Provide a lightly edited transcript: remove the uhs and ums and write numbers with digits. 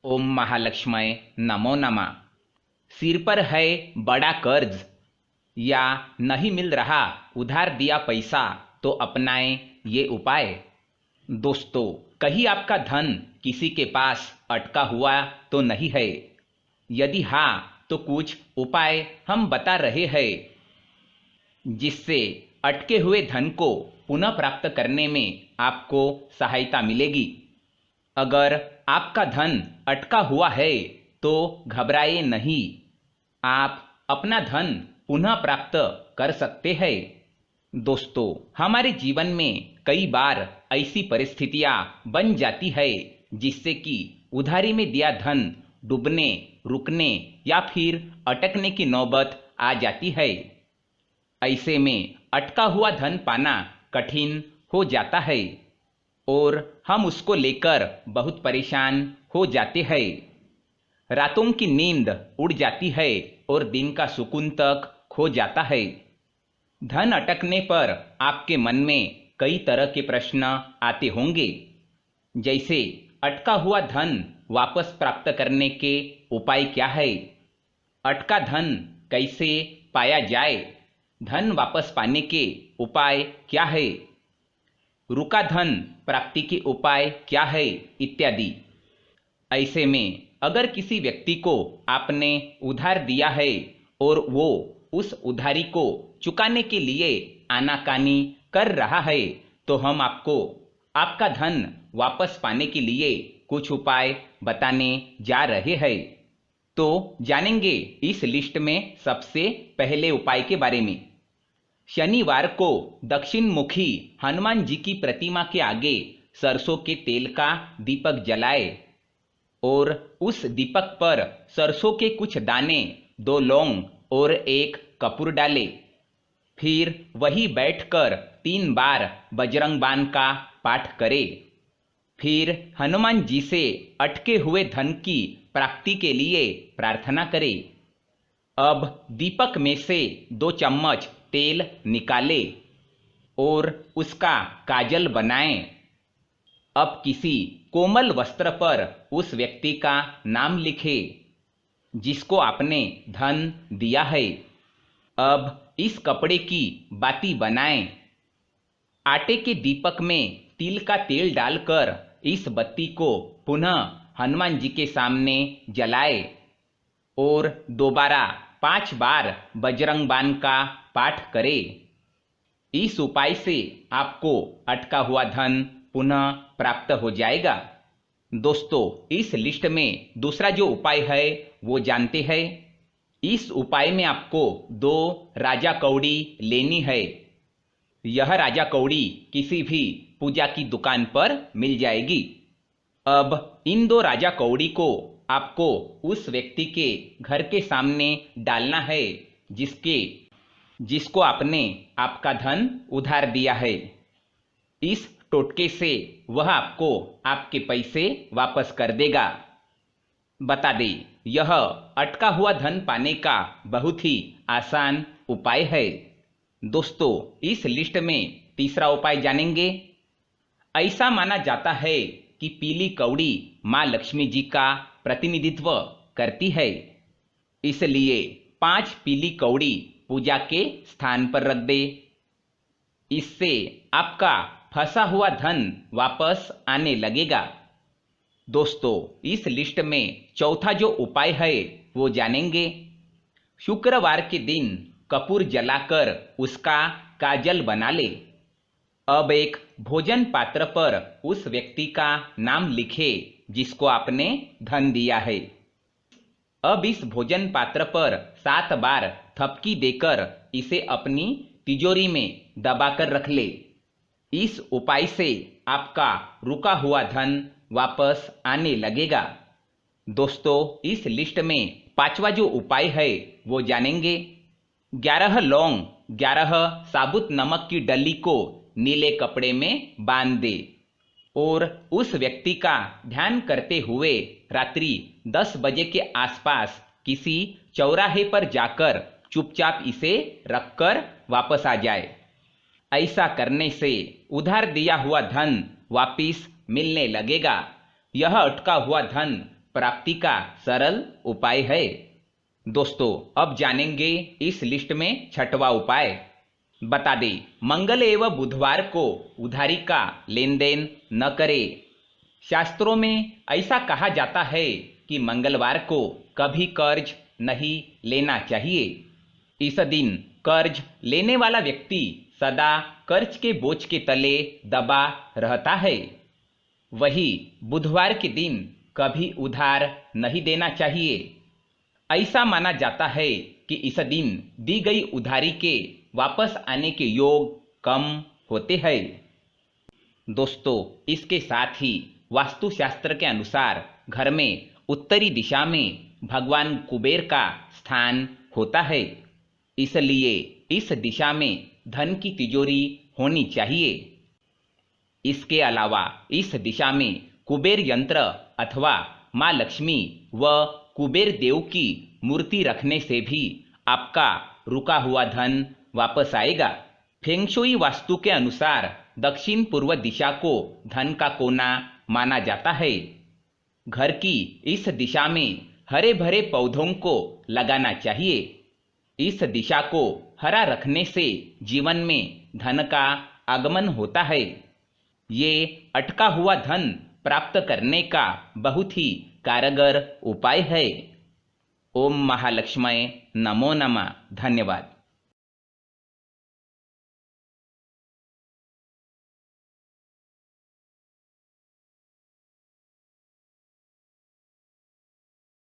ओम महालक्ष्मय नमो नमः। सिर पर है बड़ा कर्ज या नहीं मिल रहा उधार दिया पैसा तो अपनाएं ये उपाय। दोस्तों, कहीं आपका धन किसी के पास अटका हुआ तो नहीं है? यदि हाँ, तो कुछ उपाय हम बता रहे हैं जिससे अटके हुए धन को पुनः प्राप्त करने में आपको सहायता मिलेगी। अगर आपका धन अटका हुआ है तो घबराइए नहीं, आप अपना धन पुनः प्राप्त कर सकते हैं। दोस्तों, हमारे जीवन में कई बार ऐसी परिस्थितियां बन जाती है जिससे कि उधारी में दिया धन डूबने, रुकने या फिर अटकने की नौबत आ जाती है। ऐसे में अटका हुआ धन पाना कठिन हो जाता है और हम उसको लेकर बहुत परेशान हो जाते हैं। रातों की नींद उड़ जाती है और दिन का सुकून तक खो जाता है। धन अटकने पर आपके मन में कई तरह के प्रश्न आते होंगे, जैसे अटका हुआ धन वापस प्राप्त करने के उपाय क्या है, अटका धन कैसे पाया जाए, धन वापस पाने के उपाय क्या है, रुका धन प्राप्ति के उपाय क्या है, इत्यादि। ऐसे में अगर किसी व्यक्ति को आपने उधार दिया है और वो उस उधारी को चुकाने के लिए आनाकानी कर रहा है, तो हम आपको आपका धन वापस पाने के लिए कुछ उपाय बताने जा रहे हैं। तो जानेंगे इस लिस्ट में सबसे पहले उपाय के बारे में। शनिवार को दक्षिण मुखी हनुमान जी की प्रतिमा के आगे सरसों के तेल का दीपक जलाए और उस दीपक पर सरसों के कुछ दाने, 2 लौंग और 1 कपूर डाले। फिर वही बैठकर 3 बार बजरंग बाण का पाठ करे। फिर हनुमान जी से अटके हुए धन की प्राप्ति के लिए प्रार्थना करे। अब दीपक में से 2 चम्मच तेल निकाले और उसका काजल बनाएं। अब किसी कोमल वस्त्र पर उस व्यक्ति का नाम लिखे जिसको आपने धन दिया है। अब इस कपड़े की बाती बनाएं। आटे के दीपक में तिल का तेल डालकर इस बत्ती को पुनः हनुमान जी के सामने जलाए और दोबारा 5 बार बजरंग बाण का पाठ करे। इस उपाय से आपको अटका हुआ धन पुनः प्राप्त हो जाएगा। दोस्तों, इस लिस्ट में दूसरा जो उपाय है वो जानते हैं। इस उपाय में आपको 2 राजा कौड़ी लेनी है। यह राजा कौड़ी किसी भी पूजा की दुकान पर मिल जाएगी। अब इन 2 राजा कौड़ी को आपको उस व्यक्ति के घर के सामने डालना है जिसको आपने आपका धन उधार दिया है। इस टोटके से वह आपको आपके पैसे वापस कर देगा। बता दें, यह अटका हुआ धन पाने का बहुत ही आसान उपाय है। दोस्तों, इस लिस्ट में तीसरा उपाय जानेंगे। ऐसा माना जाता है कि पीली कौड़ी माँ लक्ष्मी जी का प्रतिनिधित्व करती है, इसलिए 5 पीली कौड़ी पूजा के स्थान पर रख दे। इससे आपका फंसा हुआ धन वापस आने लगेगा। दोस्तों, इस लिस्ट में चौथा जो उपाय है वो जानेंगे। शुक्रवार के दिन कपूर जलाकर उसका काजल बना ले। अब एक भोजन पात्र पर उस व्यक्ति का नाम लिखे जिसको आपने धन दिया है। अब इस भोजन पात्र पर 7 बार थपकी देकर इसे अपनी तिजोरी में दबाकर रख ले। इस उपाय से आपका रुका हुआ धन वापस आने लगेगा। दोस्तों, इस लिस्ट में 5वां जो उपाय है वो जानेंगे। 11 लौंग 11 साबुत नमक की डली को नीले कपड़े में बांध दे और उस व्यक्ति का ध्यान करते हुए रात्रि 10 बजे के आसपास किसी चौराहे पर जाकर चुपचाप इसे रखकर वापस आ जाए। ऐसा करने से उधार दिया हुआ धन वापिस मिलने लगेगा। यह अटका हुआ धन प्राप्ति का सरल उपाय है। दोस्तों, अब जानेंगे इस लिस्ट में छठवां उपाय। बता दें, मंगल एवं बुधवार को उधारी का लेन देन न करें। शास्त्रों में ऐसा कहा जाता है कि मंगलवार को कभी कर्ज नहीं लेना चाहिए। इस दिन कर्ज लेने वाला व्यक्ति सदा कर्ज के बोझ के तले दबा रहता है। वही बुधवार के दिन कभी उधार नहीं देना चाहिए। ऐसा माना जाता है कि इस दिन दी गई उधारी के वापस आने के योग कम होते हैं। दोस्तों, इसके साथ ही वास्तुशास्त्र के अनुसार घर में उत्तरी दिशा में भगवान कुबेर का स्थान होता है, इसलिए इस दिशा में धन की तिजोरी होनी चाहिए। इसके अलावा इस दिशा में कुबेर यंत्र अथवा माँ लक्ष्मी व कुबेर देव की मूर्ति रखने से भी आपका रुका हुआ धन वापस आएगा। फेंग शुई वास्तु के अनुसार दक्षिण पूर्व दिशा को धन का कोना माना जाता है। घर की इस दिशा में हरे भरे पौधों को लगाना चाहिए। इस दिशा को हरा रखने से जीवन में धन का आगमन होता है। ये अटका हुआ धन प्राप्त करने का बहुत ही कारगर उपाय है। ओम महालक्ष्मये नमो नमः। धन्यवाद।